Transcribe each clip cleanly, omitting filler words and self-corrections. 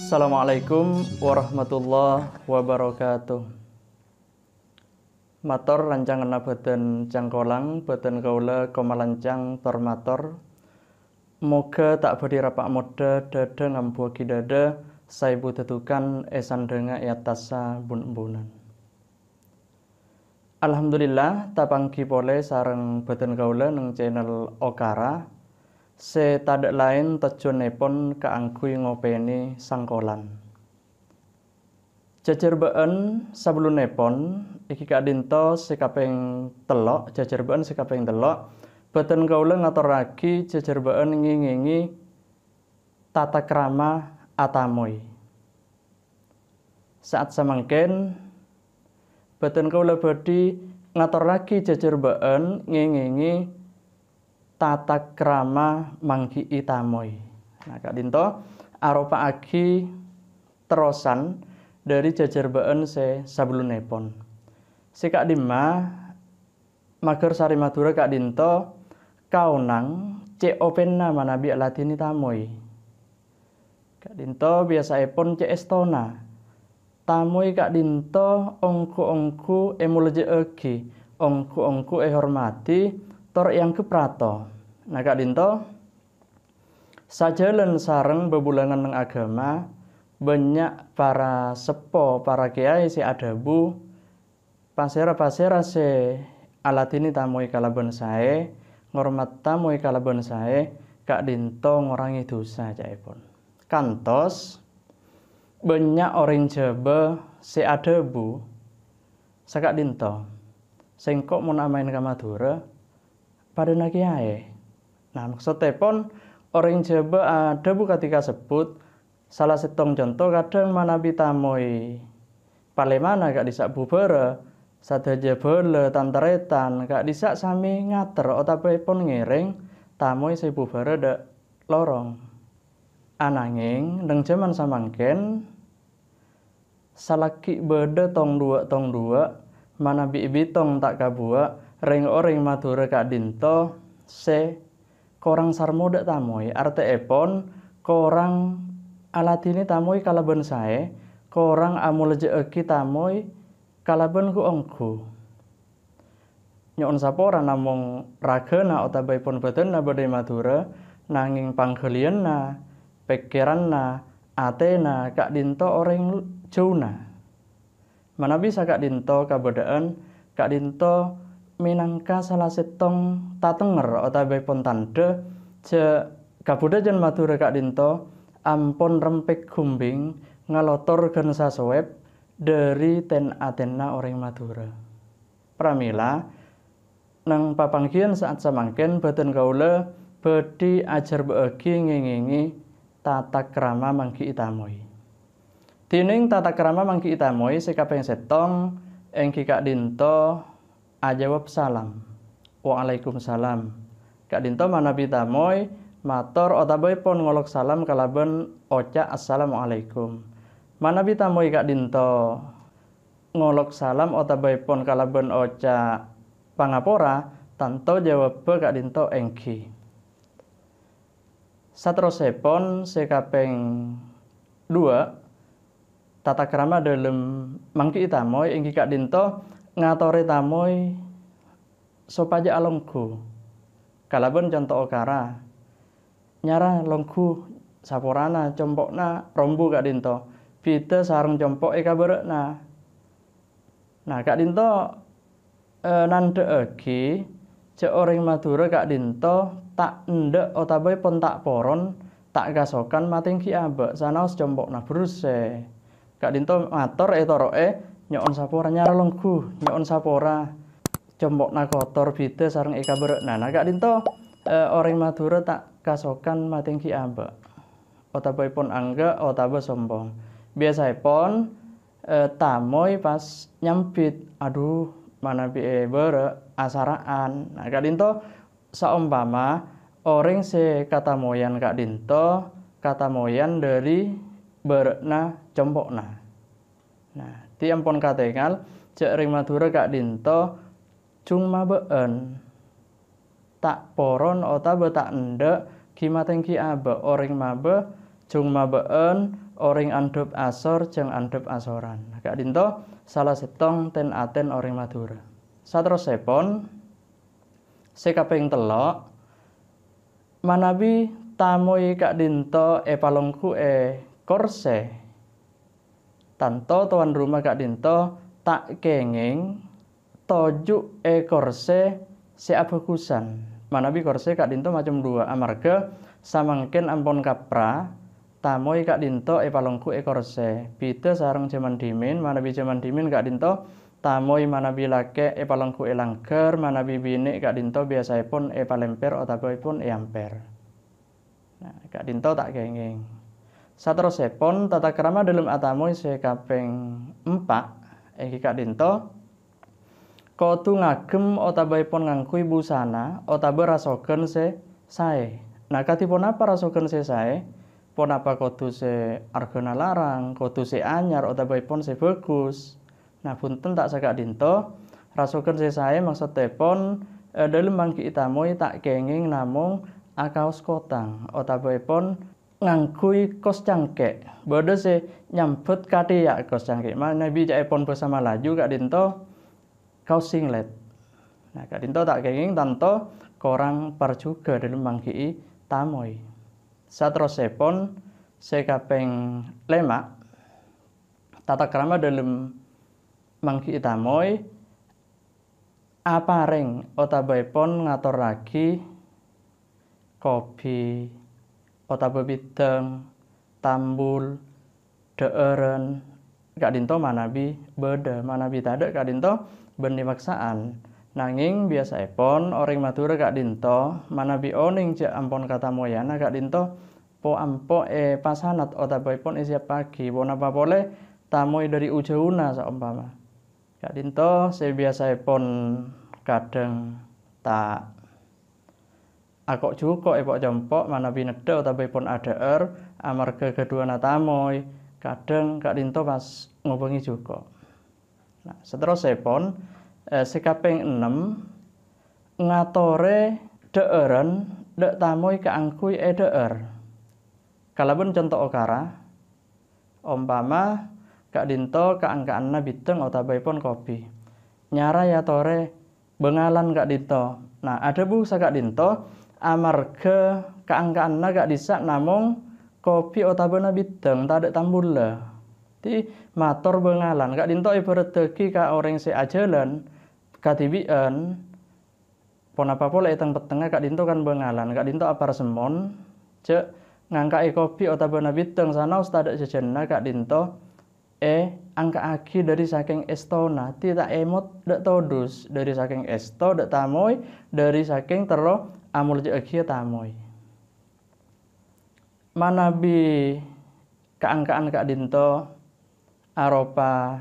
Assalamualaikum warahmatullahi wabarakatuh. Matur rancangan boten cangkolang boten kaula komalancang tor matur. Moga tak badi rapak moda dada ngambuaki dada saibu tetukan esandenge yatasa bun-bunan. Alhamdulillah tapangki pole sareng boten kaula nang channel Okara. Se tadak lain tujuanipun kaangkuy ngopeni sangkolan. Jajarbeun sabelunipun iki kadinto sekaping telok, jajarbeun sekaping telok. Boten kaula ngaturake jajarbeun ngingingi tata krama atamoy. Saat samangken boten kaula badhe ngaturake jajarbeun ngingingi tata krama mangki itamoy. Nah, kadinto arupa agi terusan dari jajarbeun se sabelunipun. Sikak dima mager sari madura kadinto kaunang ce openna manabi latini tamoy. Kadinto biasaipun ce estona. Tamoy kadinto ongku-ongku emuljeeki, ongku-ongku hormati tor yang keprato. Nah kadinto sajalan sareng bebulangan nang agama banyak para sepo, para kiai si adabu pasera-pasera se alatini tamoy kalaban sae ngormat tamoy kalaban sae kadinto ngorangi dosa jaipun. Kantos banyak orang Jawa si adabu sakak dinto sengkok mun amain ka Madura pada kiai. Nah maksudipun orang Jawa adabu ketika sebut salah setong contoh kadang manabi tamoy palemana gak disak bubara sadaja bala tantaretan gak disak sami ngater otapipun ngiring tamoy se bubara dak lorong. Ananging nang jaman samangken salaki beda tong dua manabi ibitong tak kabua ring orang Madura kadinto se korang sarmoda tamoy arteipun korang alatini tamoy kalaban sae korang amuljeeki tamoy kalaban ku ongku nyon sapora namung ragana otabaipun badanna badhe Madura nanging panggalianna pikiranna atena kak dinto orang jauna mana bisa kak dinto kabadaan kak dinto minangka salah setong tatenger otabaipun tanda je kabudayan Madura kak dinto ampun rempik gumbing ngalotor gen sasweb dari ten atena orang Madura. Pramila nang papanggian saat samangken boten kaula badhe ajar beegi ngingingi tata krama mangki itamoy. Tining tata krama mangki itamoy sekaping setong engki kak dinto ajawab salam. Waalaikumsalam. Kak dinto manabi tamoy matur otabaipun ngolok salam kalaban oca assalamualaikum. Manabi tamoy kak dinto ngolok salam otabaipun kalaban oca pangapora tanto jawab kak dinto engki. Saterusipun sekaping 2 tata krama dalam mangki tamoy engki kak dinto ngatore tamoy sopaja alongku. Kalaban contoh Okara nyara longku saporana compokna rombu kak dinto pita sareng compok kabarekna. Nah kak dinto nandeeki ce orang Madura kak dinto tak ndek otabaipun tak poron tak kasokan matingki abek sanaos compokna bruse. Kak dinto matur toroke nyon sapora nyara longku nyon sapora compokna kotor pita sareng kabarekna. Nah kak dinto orang Madura tak kasokan matingki amba otabaipun angga otaba sombong biasaipun tamoy pas nyambit aduh manabi bere asaraan. Nah kak dinto saumpama orang se katamoyan kak dinto katamoyan dari berekna compokna. Nah tiampun katengal cek ring Madura kak dinto cuma beun tak poron otaba tak ndek kimateng ki aba orang mabe cung mabeun oring andhap asor jeng andhap asoran. Kak dinto salah setong ten aten oring Madura. Saterusipun sekaping telok manabi tamui Kak dinto palongku korse tanto tuan rumah Kak dinto tak kenging tojuk korse seabagusan. Manabi korse Kak dinto macam dua amarga samangken ampun kapra tamui Kak dinto palongku korse. Bida sareng jaman dimin, manabi jaman dimin Kak dinto tamui manabi lake palongku langker, manabi bini Kak dinto biasaipun palemper otapaipun amper. Nah, Kak dinto tak kenging. Saterusipun tata krama dalam atamui sekaping 4 Kak dinto kodu ngagem otabaipun ngangkui busana otaba rasogen sae. Nah, katipun apa rasogen sae? Pun apa kodu argana larang, kodu anyar otabaipun bagus. Nah, punten tak Kak dinto rasogen sae maksudipun dalam mangki itamui tak kenging namung akaos kotang otabaipun ngangkui kos cangkek. Bodo nyambut katiyak kos cangkek. Manabi jaipun bersama laju Kak dinto kaos singlet. Nah, Kak dinto tak kenging tanto korang parjuga dalam mangki tamoi. Saterusipun sekaping 5 tata krama dalam mangki tamoi aparing otabaipun ngatur lagi kopi otaba bideng tambul deeren Kak dinto manabi beda manabi tada Kak dinto bendi maksaan nanging biasaipun orang Madura Kak dinto manabi oning jak ampun kata moyana Kak dinto po ampo pasanat otabaipun siap pagi pon apa boleh tamoi dari ujauna saumpama Kak dinto biasaipun kadang tak akok cuko epok jempok manabi nedha otabaipun ADR amarga kedua tamoy kadang Kak dinto pas ngobengi cuko. Nah, seterusipun sekaping 6 ngatore deeren dek tamoy kaangkui deer. Kalabun contoh okara umpama Kak dinto kaangkaanna bideng otabaipun kopi. Nyara ya tore bengalan Kak dinto. Nah, ada busa Kak dinto amarga kaangkaanna Kak disak namung kopi otabana bideng tak ada tambula. Ti mator bengalan Kak dinto ibarat degi ka orang ajalan katibian pon apa pole etang petengah Kak dinto kan bengalan Kak dinto apar semon cek ngangkai kopi otabana bideng sana ustada sejenna Kak dinto angka aki dari saking estona ti tak emot dek todus dari saking esto dek tamoy dari saking tero amul je aki tamoy manabi kaangkaan Kak dinto aropa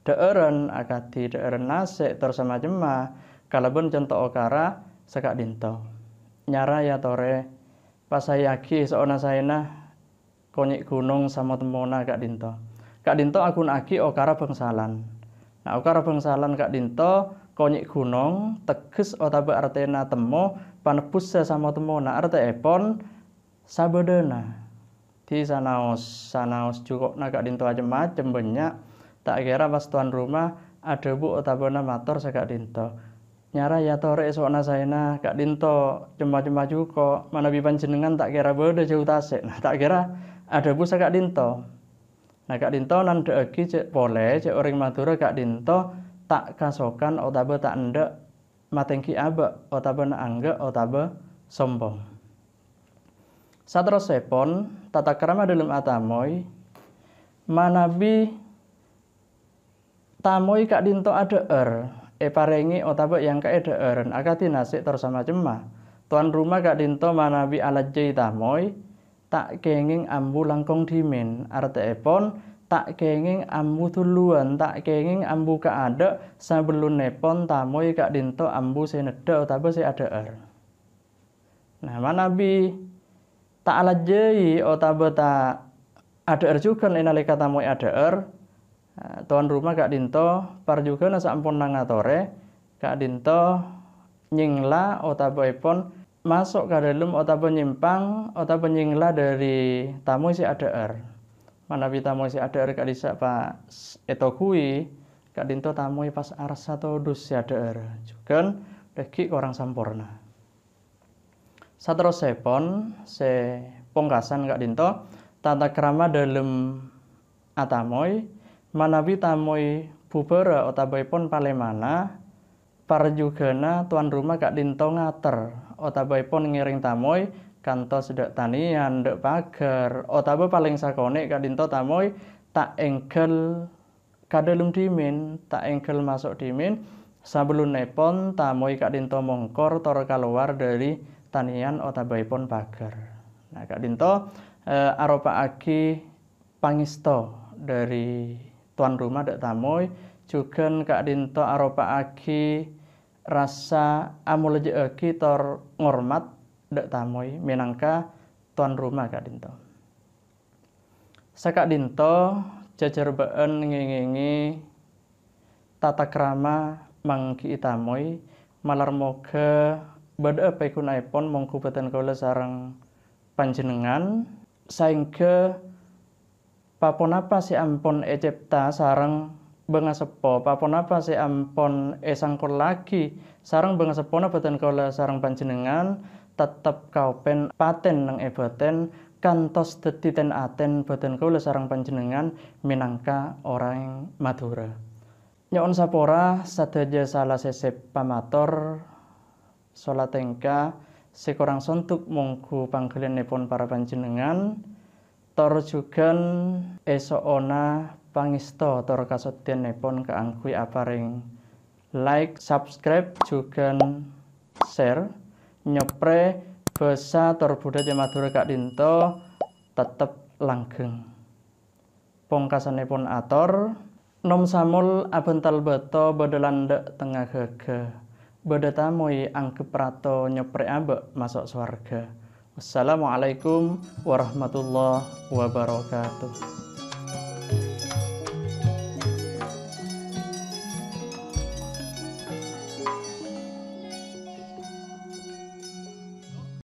deeren akati deeren nase terus macam kalabun contoh okara sekak dinto nyara ya tore pasayaki seona saena konyek gunung sama temona Kak dinto akun aki okara bangsalan. Nah, okara bangsalan Kak dinto konyek gunung teges otaba artena temo panebus sama temona arteipun sabedena. Di sanaos cukup Kak dinto macam banyak tak kira pas tuan rumah ada bu otabana mator Kak dinto nyara ya tore esokna saena Kak dinto cuma cukup mana bi panjenengan tak kira beda jauh tasik. Nah, tak kira ada bu Kak dinto. Nah, Kak dinto nan deegi cek boleh cek orang Madura Kak dinto tak kasokan otaba tak ndek matengki aba otaba na angga otaba sombong. Saterusipun tata krama dalam atamoy manabi tamoy Kak dinto ADR parengi otaba yang Kak deeren akati nasik terus macam tuan rumah Kak dinto manabi alajai tamoy tak kenging ambu langkong dimin arteipun tak kenging ambu tuluan tak kenging ambu kaada sebelum nepon tamoy Kak dinto ambu seneda otaba ADR. Nah, manabi tak alajai otaba tak ADR juga nalika tamoy ADR tuan rumah Kak dinto par juga nasa ampun nangatore Kak dinto nyingla otabaipun masuk ke dalam otaba nyimpang otaba nyingla dari tamu ADR Manawi tamoy si ada Kak Disa Pak eto kui Kak Dinto tamoy pas arsa to dus si ada juga reki orang sampurna. Saterusipun se pungkasan Kak Dinto tata krama dalam atamoy manawi tamoy bubara otabaipun palemana parjugana tuan rumah Kak Dinto ngater otabaipun ngiring tamoy kanto sedak tanian, dek pagar, otaba paling sakone Kak Dinto tamoy tak engkel kadalem dimin, tak engkel masuk dimin, sebelumipun tamoy Kak Dinto mongkor tor keluar dari tanian otabaipun pagar. Nah Kak Dinto aropaaki pangisto dari tuan rumah dek tamoy, juga Kak Dinto aropaaki rasa amuljeeki tor ngormat dek tamoy minangka tuan rumah Kak Dinto. Sakak Dinto jajar been ngingingi tata krama mangki tamoy malar moga bada pekunaipun mongku beten kula sareng panjenengan saengga papunapa si ampun ecipta sareng bengasepo papunapa si ampun sangkul lagi sareng bengasepona beten kula sareng panjenengan tetep kaupen paten nang eboten kantos tetiten aten boten kula sareng panjenengan minangka orang Madura. Nyuwun sapora sadaya salah sesep pamatur salat engka sekurang sontuk mongku panggelenipun para panjenengan tor jugan esok ona pangisto tor kasedianipun kaangkuy aparing like, subscribe juga share nyepre basa tor budaya Madura Kak Dinto tetep langgeng. Pungkasanipun atur nom samul abental beto bedelandek tengah gege beda tamoy angkep prato nyepre ambek masuk swarga. Wassalamualaikum warahmatullahi wabarakatuh.